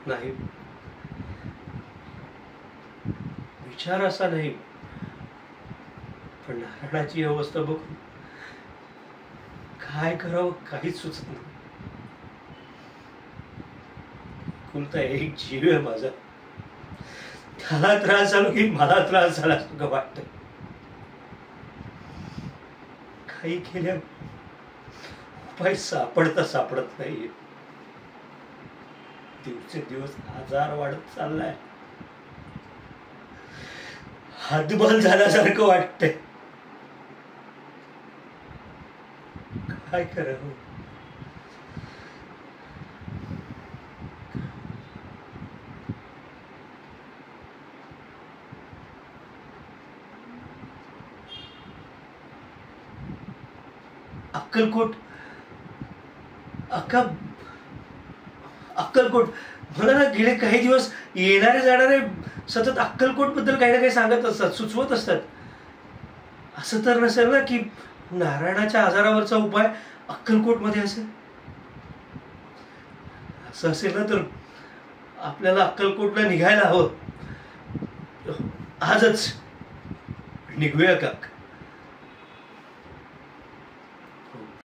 नाही, विचार असा नाही, पण नारायणाची अवस्था बघून काय करावं काहीच सुचत नाही. कुलता एक जीव आहे माझा, त्याला त्रास झालो की मला त्रास झाला असं वाटतं. काही केल्या उपाय सापडत नाहीये. दिवसेंदिवस आजार वाढत चाललाय, हातबल झाल्यासारखं वाटतंय. काय करावं? अक्कलकोट मला ना गेले काही दिवस येणारे जाणारे सतत अक्कलकोट बद्दल काही ना काही सांगत असतात, सुचवत असतात. असं तर नसेल ना की नारायणाच्या आजारावरचा उपाय अक्कलकोटमध्ये असेल? असं असेल ना तर आपल्याला अक्कलकोटला निघायला हवं. आजच निघूया का?